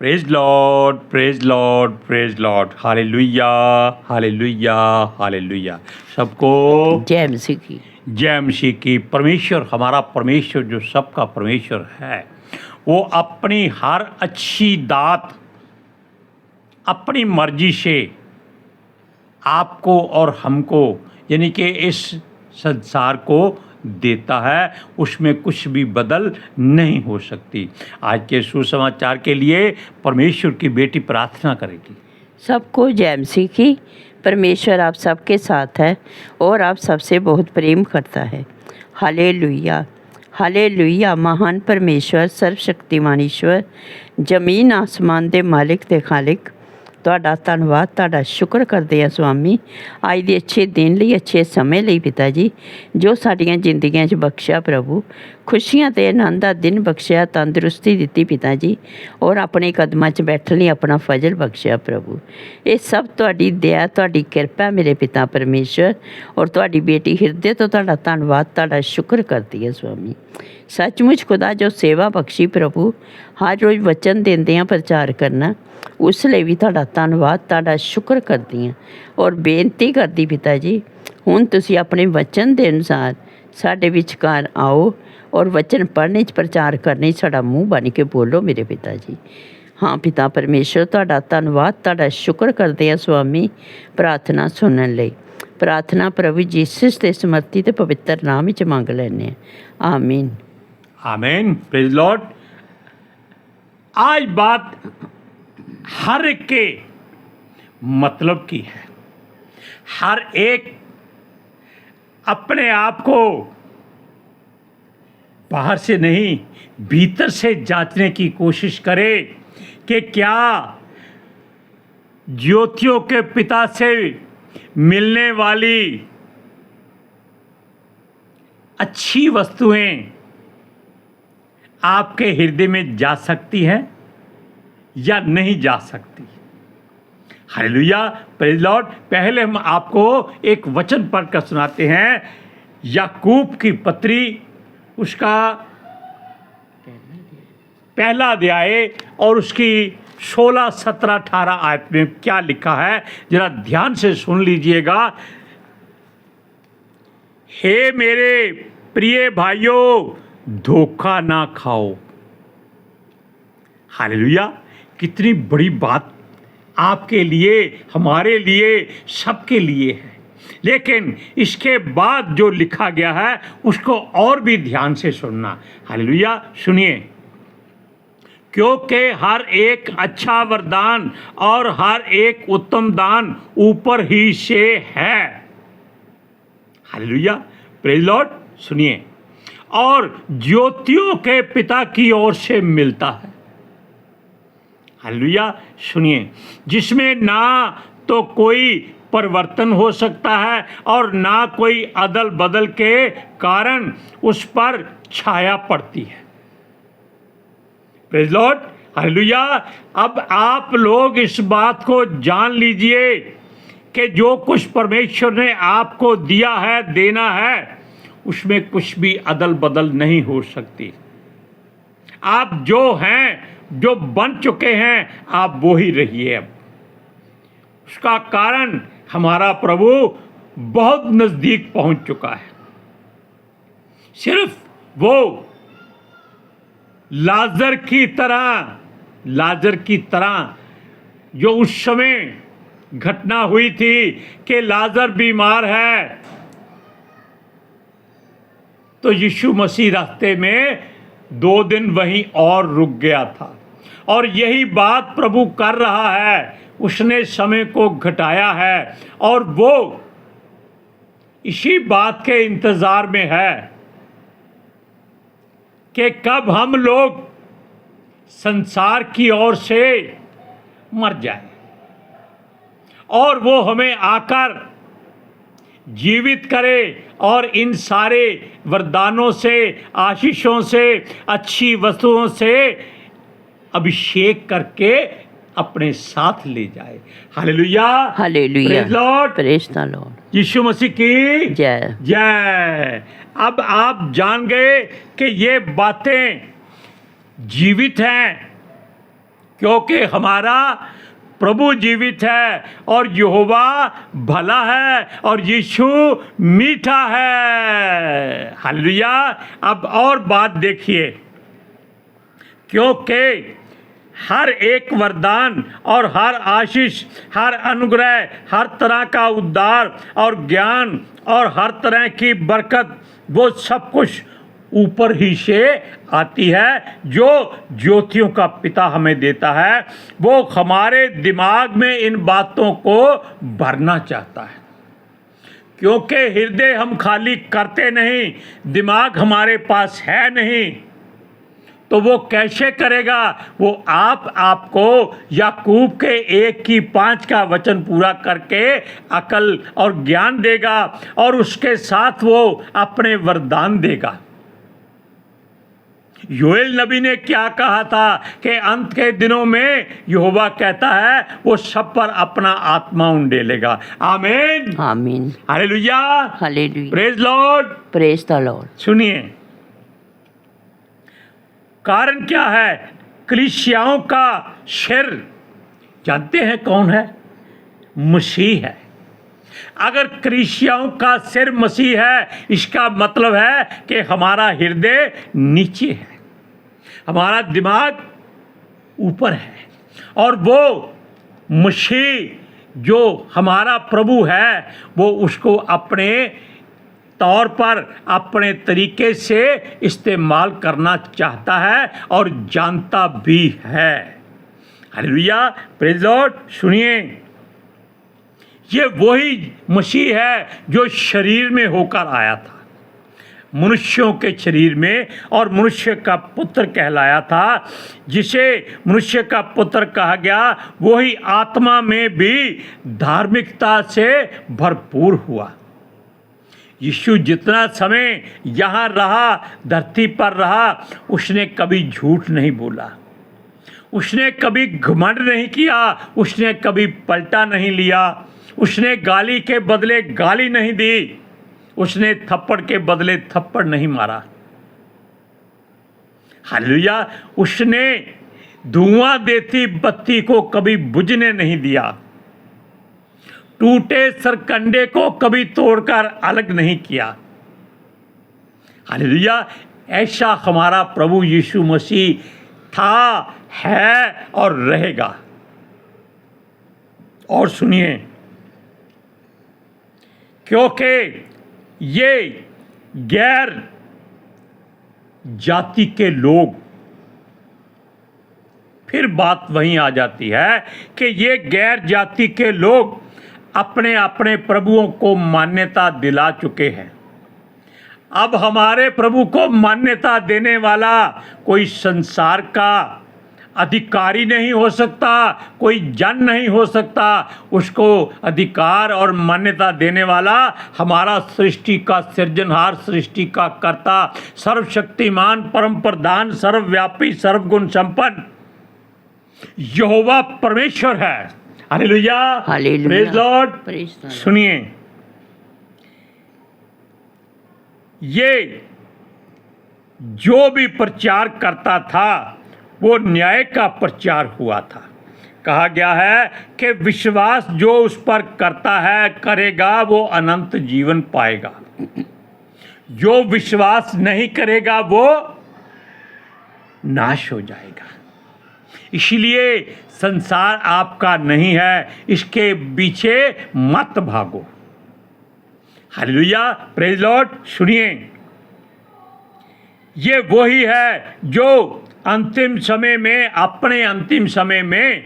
Praise Lord, praise Lord, praise Lord. Hallelujah, hallelujah, hallelujah. सबको जय मसीह की। जय मसीह की। परमेश्वर, हमारा परमेश्वर जो सबका परमेश्वर है, वो अपनी हर अच्छी दात अपनी मर्जी से आपको और हमको, यानी कि इस संसार को देता है। उसमें कुछ भी बदल नहीं हो सकती। आज के सुसमाचार के लिए परमेश्वर की बेटी प्रार्थना करेगी। सबको जय मसीह की। परमेश्वर आप सबके साथ है और आप सबसे बहुत प्रेम करता है। Hallelujah, hallelujah. महान परमेश्वर, सर्वशक्तिमान ईश्वर, जमीन आसमान दे मालिक ते खालिक, ਤੁਹਾਡਾ ਧੰਨਵਾਦ, ਤੁਹਾਡਾ ਸ਼ੁਕਰ ਕਰਦੇ ਹਾਂ ਸੁਆਮੀ, ਅੱਜ ਦੇ ਅੱਛੇ ਦਿਨ ਲਈ, ਅੱਛੇ ਸਮੇਂ ਲਈ ਪਿਤਾ ਜੀ, ਜੋ ਸਾਡੀਆਂ ਜ਼ਿੰਦਗੀਆਂ 'ਚ ਬਖਸ਼ਿਆ ਪ੍ਰਭੂ, ਖੁਸ਼ੀਆਂ ਤੇ ਆਨੰਦ ਦਾ ਦਿਨ ਬਖਸ਼ਿਆ, ਤੰਦਰੁਸਤੀ ਦਿੱਤੀ ਪਿਤਾ ਜੀ, ਔਰ ਆਪਣੇ ਕਦਮਾਂ 'ਚ ਬੈਠਣ ਲਈ ਆਪਣਾ ਫਜ਼ਲ ਬਖਸ਼ਿਆ ਪ੍ਰਭੂ। ਇਹ ਸਭ ਤੁਹਾਡੀ ਦਇਆ, ਤੁਹਾਡੀ ਕਿਰਪਾ ਮੇਰੇ ਪਿਤਾ ਪਰਮੇਸ਼ਰ, ਔਰ ਤੁਹਾਡੀ ਬੇਟੀ ਹਿਰਦੇ ਤੋਂ ਤੁਹਾਡਾ ਧੰਨਵਾਦ, ਤੁਹਾਡਾ ਸ਼ੁਕਰ ਕਰਦੀ ਹੈ ਸੁਆਮੀ। सचमुच खुदा जो सेवा बख्शी प्रभु, हर रोज़ वचन देंदे प्रचार करना, उस लिए भी तुहाडा धन्नवाद, तुहाडा शुक्र करदी हाँ और बेनती करदी पिता जी, हुण तुसीं अपने वचन के अनुसार साडे विचकार आओ और वचन पढ़ने प्रचार करने साडा मूँह बन के बोलो मेरे पिता जी। हाँ पिता परमेश्वर, तुहाडा धन्नवाद, तुहाडा शुक्र करदे हैं स्वामी। प्रार्थना सुनने लई प्रार्थना प्रभु जीसस के समर्थी ते पवित्र नाम विच मंग लैने आमीन। आमीन। Praise Lord. आज बात हर एक के मतलब की है। हर एक अपने आप को बाहर से नहीं, भीतर से जांचने की कोशिश करे कि क्या ज्योतियों के पिता से मिलने वाली अच्छी वस्तुएं आपके हृदय में जा सकती हैं या नहीं जा सकती। Hallelujah, praise Lord. पहले हम आपको एक वचन पढ़कर सुनाते हैं, याकूब की पत्री, उसका पहला अध्याय और उसकी 16, 17, 18 आयत में क्या लिखा है, जरा ध्यान से सुन लीजिएगा। हे मेरे प्रिय भाइयों, धोखा ना खाओ। हालेलुया। कितनी बड़ी बात आपके लिए, हमारे लिए, सबके लिए है। लेकिन इसके बाद जो लिखा गया है उसको और भी ध्यान से सुनना। हालेलुया, सुनिए। क्योंकि हर एक अच्छा वरदान और हर एक उत्तम दान ऊपर ही से है। Hallelujah, praise Lord. सुनिए, और ज्योतियों के पिता की ओर से मिलता है। हालेलुया, सुनिए, जिसमें ना तो कोई परिवर्तन हो सकता है और ना कोई अदल बदल के कारण उस पर छाया पड़ती है। Praise Lord. हालेलुया। अब आप लोग इस बात को जान लीजिए कि जो कुछ परमेश्वर ने आपको दिया है, देना है, उसमें कुछ भी अदल बदल नहीं हो सकती। आप जो हैं, जो बन चुके हैं, आप वो ही रहिए। अब उसका कारण हमारा प्रभु बहुत नज़दीक पहुंच चुका है। सिर्फ वो लाजर की तरह जो उस समय घटना हुई थी कि लाजर बीमार है, तो यीशु मसीह रास्ते में 2 दिन वहीं और रुक गया था। और यही बात प्रभु कर रहा है। उसने समय को घटाया है और वो इसी बात के इंतजार में है कि कब हम लोग संसार की ओर से मर जाए और वो हमें आकर जीवित करे और इन सारे वरदानों से, आशीषों से, अच्छी वस्तुओं से अभिषेक करके अपने साथ ले जाए। Hallelujah, hallelujah, praise Lord, praise the Lord. Yeshu Masih की जय जय। अब आप जान गए कि ये बातें जीवित हैं क्योंकि हमारा प्रभु जीवित है और यहोवा भला है और यीशु मीठा है। हालेलुया। अब और बात देखिए, क्योंकि हर एक वरदान और हर आशीष, हर अनुग्रह, हर तरह का उद्धार और ज्ञान और हर तरह की बरकत, वो सब कुछ ऊपर ही से आती है, जो ज्योतियों का पिता हमें देता है। वो हमारे दिमाग में इन बातों को भरना चाहता है, क्योंकि हृदय हम खाली करते नहीं, दिमाग हमारे पास है नहीं, तो वो कैसे करेगा? वो आपको याकूब के 1:5 का वचन पूरा करके अकल और ज्ञान देगा और उसके साथ वो अपने वरदान देगा। योएल नबी ने क्या कहा था कि अंत के दिनों में यहोवा कहता है वो सब पर अपना आत्मा उंडेलेगा। आमीन, आमीन, hallelujah, hallelujah, praise Lord, praise the Lord. सुनिए, कारण क्या है? कलीसियाओं का सिर जानते हैं कौन है? मसीह है। अगर कलीसियाओं का सिर मसीह है, इसका मतलब है कि हमारा हृदय नीचे है, हमारा दिमाग ऊपर है, और वो मसीह जो हमारा प्रभु है वो उसको अपने तौर पर, अपने तरीके से इस्तेमाल करना चाहता है और जानता भी है। Hallelujah, praise Lord. सुनिए, ये वही मसीह है जो शरीर में होकर आया था, मनुष्यों के शरीर में, और मनुष्य का पुत्र कहलाया था। जिसे मनुष्य का पुत्र कहा गया वही आत्मा में भी धार्मिकता से भरपूर हुआ। यीशु जितना समय यहाँ रहा, धरती पर रहा, उसने कभी झूठ नहीं बोला, उसने कभी घमंड नहीं किया, उसने कभी पलटा नहीं लिया, उसने गाली के बदले गाली नहीं दी, उसने थप्पड़ के बदले थप्पड़ नहीं मारा। हालेलुया। उसने धुआं देती बत्ती को कभी बुझने नहीं दिया, टूटे सरकंडे को कभी तोड़कर अलग नहीं किया। हालेलुया। ऐसा हमारा प्रभु यीशु मसीह था, है और रहेगा। और सुनिए, क्योंकि ये गैर जाति के लोग, फिर बात वहीं आ जाती है कि ये गैर जाति के लोग अपने अपने प्रभुओं को मान्यता दिला चुके हैं। अब हमारे प्रभु को मान्यता देने वाला कोई संसार का अधिकारी नहीं हो सकता, कोई जन नहीं हो सकता। उसको अधिकार और मान्यता देने वाला हमारा सृष्टि का सृजनहार, सृष्टि का कर्ता, सर्वशक्तिमान, परम प्रधान, सर्वव्यापी, सर्वगुण संपन्न यहोवा परमेश्वर है। Hallelujah, hallelujah, praise Lord. Praise the Lord. सुनिए, ये जो भी प्रचार करता था वो न्याय का प्रचार हुआ था। कहा गया है कि विश्वास जो उस पर करता है करेगा वो अनंत जीवन पाएगा, जो विश्वास नहीं करेगा वो नाश हो जाएगा। इसलिए संसार आपका नहीं है, इसके पीछे मत भागो। Hallelujah, praise Lord. सुनिए, ये वही है जो अंतिम समय में, अपने अंतिम समय में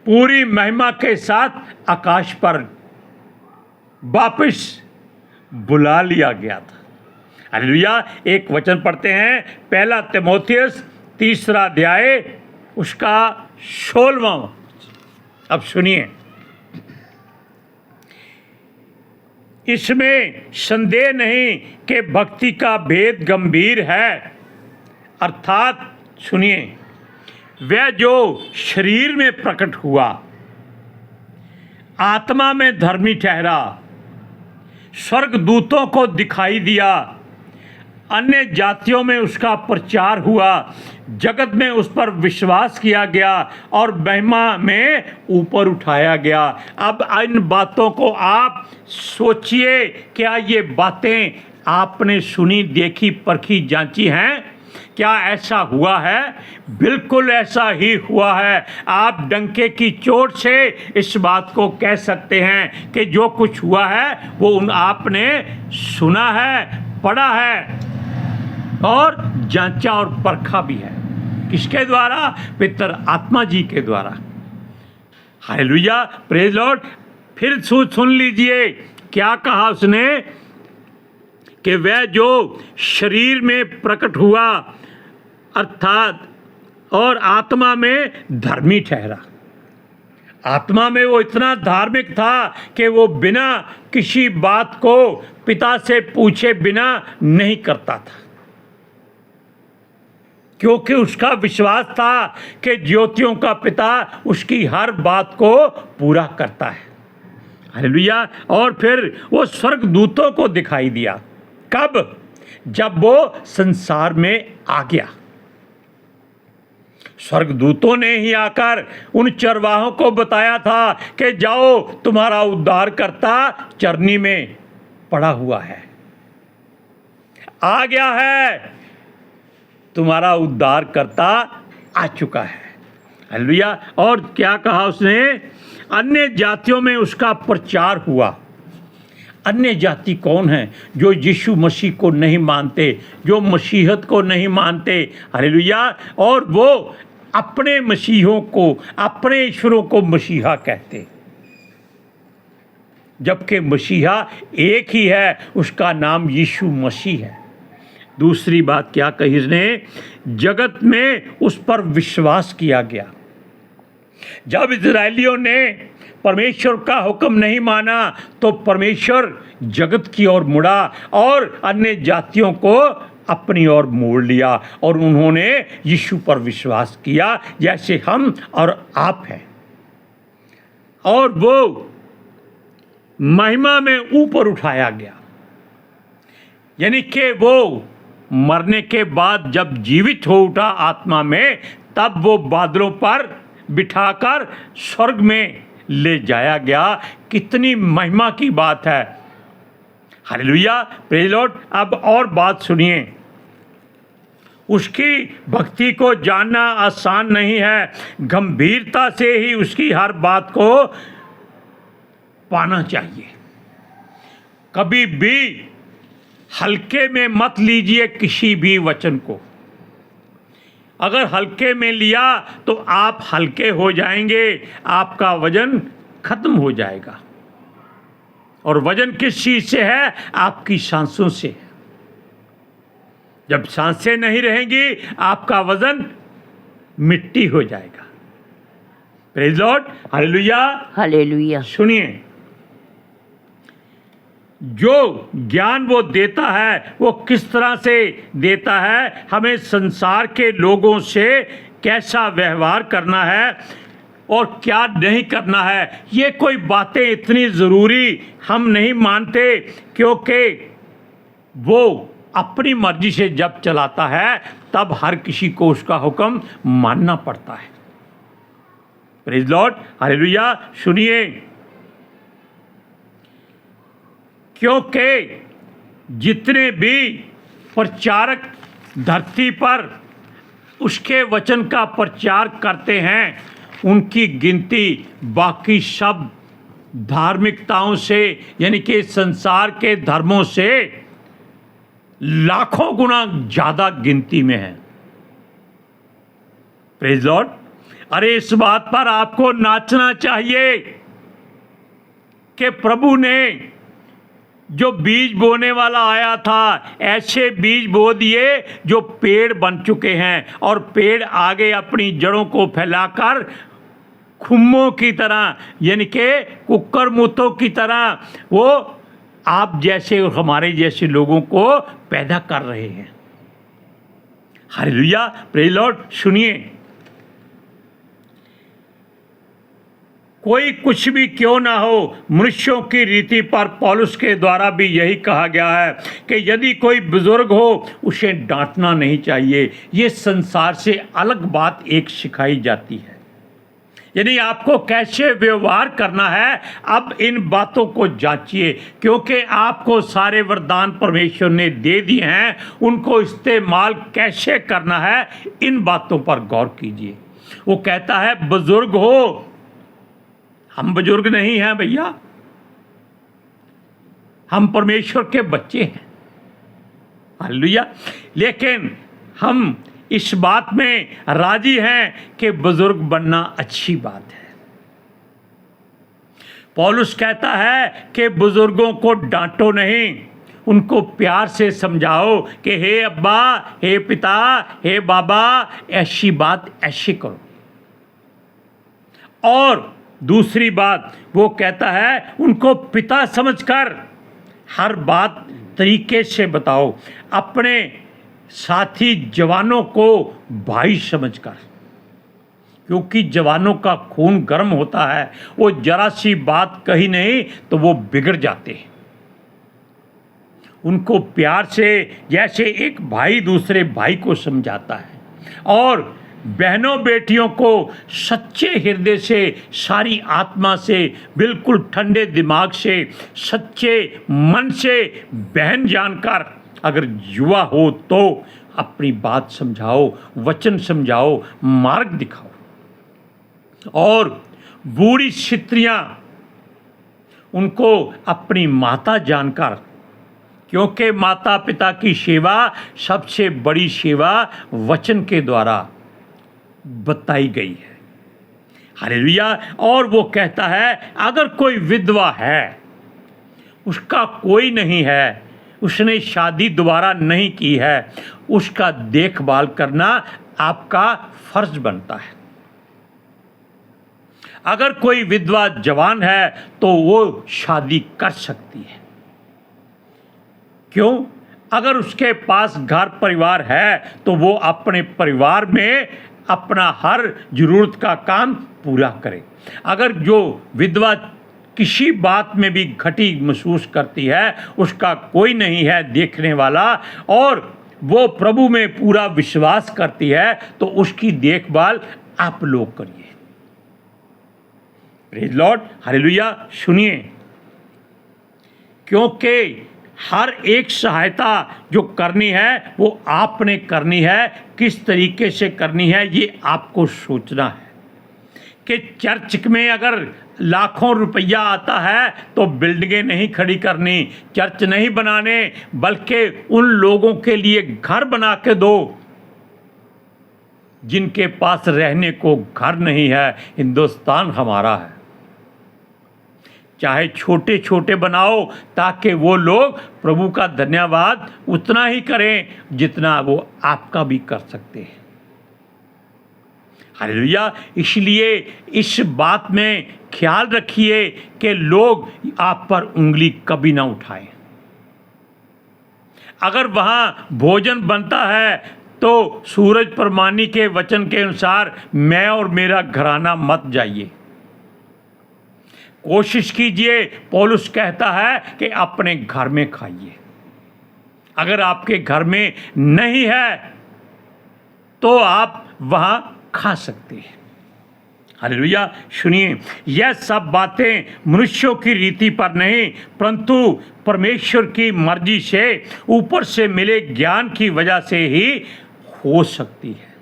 पूरी महिमा के साथ आकाश पर वापस बुला लिया गया था। हालेलुया। एक वचन पढ़ते हैं, 1 तीमुथियुस 3 अध्याय उसका 16वां। अब सुनिए, इसमें संदेह नहीं कि भक्ति का भेद गंभीर है, अर्थात सुनिए, वह जो शरीर में प्रकट हुआ, आत्मा में धर्मी ठहरा, स्वर्गदूतों को दिखाई दिया, अन्य जातियों में उसका प्रचार हुआ, जगत में उस पर विश्वास किया गया और महिमा में ऊपर उठाया गया। अब इन बातों को आप सोचिए, क्या ये बातें आपने सुनी, देखी, परखी, जांची हैं? क्या ऐसा हुआ है? बिल्कुल ऐसा ही हुआ है। आप डंके की चोट से इस बात को कह सकते हैं कि जो कुछ हुआ है वो आपने सुना है, पढ़ा है और जांचा और परखा भी है। किसके द्वारा? पितर आत्मा जी के द्वारा। Hallelujah, praise Lord. फिर सुन लीजिए क्या कहा उसने कि वह जो शरीर में प्रकट हुआ अर्थात और आत्मा में धर्मी ठहरा। आत्मा में वो इतना धार्मिक था कि वो बिना किसी बात को पिता से पूछे बिना नहीं करता था, क्योंकि उसका विश्वास था कि ज्योतियों का पिता उसकी हर बात को पूरा करता है। हालेलुया। और फिर वो स्वर्गदूतों को दिखाई दिया। कब? जब वो संसार में आ गया। स्वर्गदूतों ने ही आकर उन चरवाहों को बताया था कि जाओ, तुम्हारा उद्धारकर्ता चरनी में पड़ा हुआ है, आ गया है, तुम्हारा उद्धारकर्ता आ चुका है। हालेलुया। और क्या कहा उसने? अन्य जातियों में उसका प्रचार हुआ। अन्य जाति कौन है? जो यीशु मसीह को नहीं मानते, जो मसीहत को नहीं मानते। हालेलुया। और वो अपने मसीहों को, अपने ईश्वरों को मसीहा कहते, जबकि मसीहा एक ही है, उसका नाम यीशु मसीह है। दूसरी बात क्या कही इसने? जगत में उस पर विश्वास किया गया। जब इजरायलियों ने परमेश्वर का हुक्म नहीं माना तो परमेश्वर जगत की ओर मुड़ा और अन्य जातियों को अपनी ओर मोड़ लिया और उन्होंने यीशु पर विश्वास किया, जैसे हम और आप हैं। और वो महिमा में ऊपर उठाया गया, यानी कि वो मरने के बाद जब जीवित हो उठा आत्मा में, तब वो बादलों पर बिठाकर स्वर्ग में ले जाया गया। कितनी महिमा की बात है। Hallelujah, praise Lord. अब और बात सुनिए। उसकी भक्ति को जानना आसान नहीं है। गंभीरता से ही उसकी हर बात को पाना चाहिए। कभी भी हल्के में मत लीजिए किसी भी वचन को। अगर हल्के में लिया तो आप हल्के हो जाएंगे, आपका वजन खत्म हो जाएगा। और वजन किस चीज से है? आपकी सांसों से है। जब सांसें नहीं रहेंगी, आपका वजन मिट्टी हो जाएगा। Praise Lord. Hallelujah, hallelujah. सुनिए, जो ज्ञान वो देता है वो किस तरह से देता है, हमें संसार के लोगों से कैसा व्यवहार करना है और क्या नहीं करना है। ये कोई बातें इतनी ज़रूरी हम नहीं मानते, क्योंकि वो अपनी मर्जी से जब चलाता है तब हर किसी को उसका हुक्म मानना पड़ता है। Praise Lord. हालेलुया। सुनिए, क्योंकि जितने भी प्रचारक धरती पर उसके वचन का प्रचार करते हैं, उनकी गिनती बाकी सब धार्मिकताओं से, यानी कि संसार के धर्मों से लाखों गुना ज़्यादा गिनती में है। Praise Lord. अरे इस बात पर आपको नाचना चाहिए कि प्रभु ने जो बीज बोने वाला आया था, ऐसे बीज बो दिए जो पेड़ बन चुके हैं, और पेड़ आगे अपनी जड़ों को फैलाकर खुम्मों की तरह, यानी कि कुक्कर मुतों की तरह, वो आप जैसे और हमारे जैसे लोगों को पैदा कर रहे हैं। Hallelujah, praise Lord. सुनिए, कोई कुछ भी क्यों ना हो, मनुष्यों की रीति पर पौलुस के द्वारा भी यही कहा गया है कि यदि कोई बुजुर्ग हो उसे डांटना नहीं चाहिए। ये संसार से अलग बात एक सिखाई जाती है, यानी आपको कैसे व्यवहार करना है। अब इन बातों को जांचिए, क्योंकि आपको सारे वरदान परमेश्वर ने दे दिए हैं, उनको इस्तेमाल कैसे करना है इन बातों पर गौर कीजिए। वो कहता है बुजुर्ग हो, हम बुजुर्ग नहीं हैं भैया, हम परमेश्वर के बच्चे हैं, हालेलुया। लेकिन हम इस बात में राजी हैं कि बुजुर्ग बनना अच्छी बात है। पौलुस कहता है कि बुजुर्गों को डांटो नहीं, उनको प्यार से समझाओ कि हे अब्बा, हे पिता, हे बाबा, ऐसी बात ऐसे करो। और दूसरी बात वो कहता है उनको पिता समझकर हर बात तरीके से बताओ, अपने साथी जवानों को भाई समझकर, क्योंकि जवानों का खून गर्म होता है, वो जरा सी बात कही नहीं तो वो बिगड़ जाते हैं। उनको प्यार से, जैसे एक भाई दूसरे भाई को समझाता है। और बहनों बेटियों को सच्चे हृदय से, सारी आत्मा से, बिल्कुल ठंडे दिमाग से, सच्चे मन से बहन जानकर अगर युवा हो तो अपनी बात समझाओ, वचन समझाओ, मार्ग दिखाओ। और बूढ़ी स्त्रियां, उनको अपनी माता जानकर, क्योंकि माता पिता की सेवा सबसे बड़ी सेवा वचन के द्वारा बताई गई है, हालेलुया। और वो कहता है अगर कोई विधवा है, उसका कोई नहीं है, उसने शादी दोबारा नहीं की है, उसका देखभाल करना आपका फर्ज बनता है। अगर कोई विधवा जवान है तो वो शादी कर सकती है। क्यों? अगर उसके पास घर परिवार है तो वो अपने परिवार में अपना हर जरूरत का काम पूरा करे। अगर जो विधवा किसी बात में भी घटी महसूस करती है, उसका कोई नहीं है देखने वाला, और वो प्रभु में पूरा विश्वास करती है, तो उसकी देखभाल आप लोग करिए। Praise Lord, hallelujah. सुनिए, क्योंकि हर एक सहायता जो करनी है वो आपने करनी है। किस तरीके से करनी है ये आपको सोचना है। कि चर्च में अगर लाखों रुपया आता है तो बिल्डिंगें नहीं खड़ी करनी, चर्च नहीं बनाने, बल्कि उन लोगों के लिए घर बना के दो जिनके पास रहने को घर नहीं है। हिंदुस्तान हमारा है, चाहे छोटे छोटे बनाओ, ताकि वो लोग प्रभु का धन्यवाद उतना ही करें जितना वो आपका भी कर सकते हैं, हालेलुया। इसलिए इस बात में ख्याल रखिए कि लोग आप पर उंगली कभी ना उठाएं। अगर वहाँ भोजन बनता है तो सूरज परमानी के वचन के अनुसार मैं और मेरा घराना मत जाइए। कोशिश कीजिए, पौलुस कहता है कि अपने घर में खाइए। अगर आपके घर में नहीं है तो आप वहां खा सकते हैं, हालेलुया। सुनिए, यह सब बातें मनुष्यों की रीति पर नहीं, परंतु परमेश्वर की मर्जी से ऊपर से मिले ज्ञान की वजह से ही हो सकती है।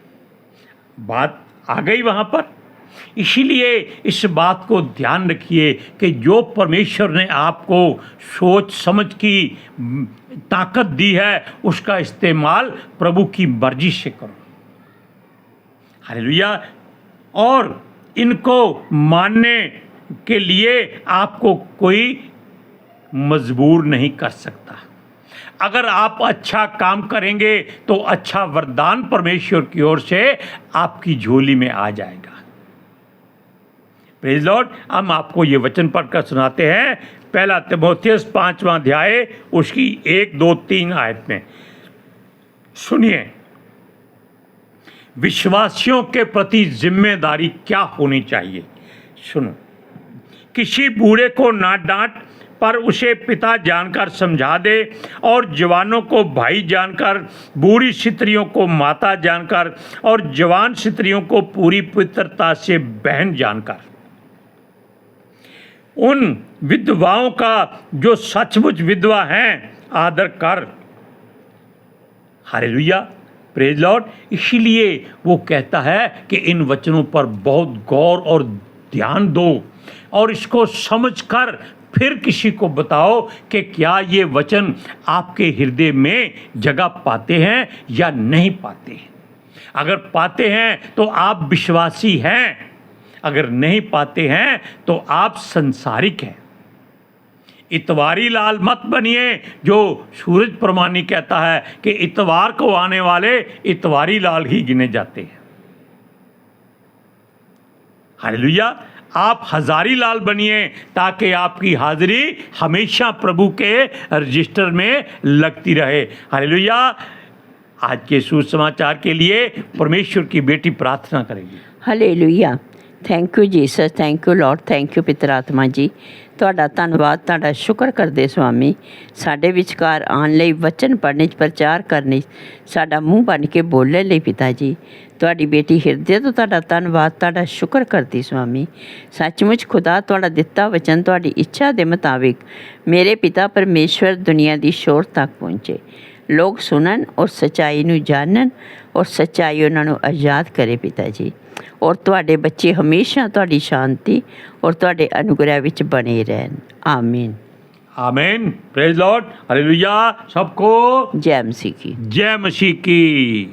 बात आ गई वहां पर। इसीलिए इस बात को ध्यान रखिए कि जो परमेश्वर ने आपको सोच समझ की ताकत दी है, उसका इस्तेमाल प्रभु की मर्जी से करो, हालेलुया। और इनको मानने के लिए आपको कोई मजबूर नहीं कर सकता। अगर आप अच्छा काम करेंगे तो अच्छा वरदान परमेश्वर की ओर से आपकी झोली में आ जाएगा। Praise Lord. हम आपको ये वचन पढ़कर सुनाते हैं, पहला तीमुथियुस 5वां अध्याय उसकी 1, 2, 3 आयत में। सुनिए, विश्वासियों के प्रति जिम्मेदारी क्या होनी चाहिए। सुनो, किसी बूढ़े को ना डांट, पर उसे पिता जानकर समझा दे, और जवानों को भाई जानकर, बूढ़ी स्त्रियों को माता जानकर, और जवान स्त्रियों को पूरी पवित्रता से बहन जानकर। उन विधवाओं का जो सचमुच विधवा हैं आदर कर। Hallelujah, praise Lord. इसीलिए वो कहता है कि इन वचनों पर बहुत गौर और ध्यान दो, और इसको समझकर फिर किसी को बताओ कि क्या ये वचन आपके हृदय में जगह पाते हैं या नहीं पाते हैं। अगर पाते हैं तो आप विश्वासी हैं, अगर नहीं पाते हैं तो आप संसारिक हैं। इतवारी लाल मत बनिए, जो सूरज प्रमाणी कहता है कि इतवार को आने वाले इतवारी लाल ही गिने जाते हैं। हालेलुया। आप हजारी लाल बनिए, ताकि आपकी हाजिरी हमेशा प्रभु के रजिस्टर में लगती रहे। हालेलुया। आज के सुसमाचार के लिए परमेश्वर की बेटी प्रार्थना करेगी। Hallelujah. Thank you Jesus, thank you Lord, thank you पितर आत्मा जी। ਤੁਹਾਡਾ ਧੰਨਵਾਦ, ਤੁਹਾਡਾ ਸ਼ੁਕਰ ਕਰਦੇ ਸੁਆਮੀ, ਸਾਡੇ ਵਿਚਕਾਰ ਆਉਣ ਲਈ, ਵਚਨ ਪੜ੍ਹਨ 'ਚ, ਪ੍ਰਚਾਰ ਕਰਨ 'ਚ, ਸਾਡਾ ਮੂੰਹ ਬਣ ਕੇ ਬੋਲਣ ਲਈ ਪਿਤਾ ਜੀ। ਤੁਹਾਡੀ ਬੇਟੀ ਹਿਰਦੇ ਤੋਂ ਤੁਹਾਡਾ ਧੰਨਵਾਦ, ਤੁਹਾਡਾ ਸ਼ੁਕਰ ਕਰਦੀ ਸੁਆਮੀ। ਸੱਚਮੁੱਚ ਖੁਦਾ ਤੁਹਾਡਾ ਦਿੱਤਾ ਵਚਨ ਤੁਹਾਡੀ ਇੱਛਾ ਦੇ ਮੁਤਾबिक ਮੇਰੇ ਪਿਤਾ ਪਰਮੇਸ਼ਵਰ ਦੁਨੀਆ ਦੀ ਸ਼ੋਰ ਤੱਕ ਪਹੁੰਚੇ, ਲੋਕ ਸੁਣਨ ਔਰ ਸੱਚਾਈ ਨੂੰ ਜਾਣਨ, ਔਰ ਸੱਚਾਈ ਉਹਨਾਂ ਨੂੰ ਆਜ਼ਾਦ ਕਰੇ ਪਿਤਾ ਜੀ। और तुहाडे बच्चे हमेशा तुहाडी शांति और तुहाडे अनुग्रह विच बने रहन। आमीन आमीन। Praise Lord. हालेलुया। सबको जय मसीह की। जय मसीह की।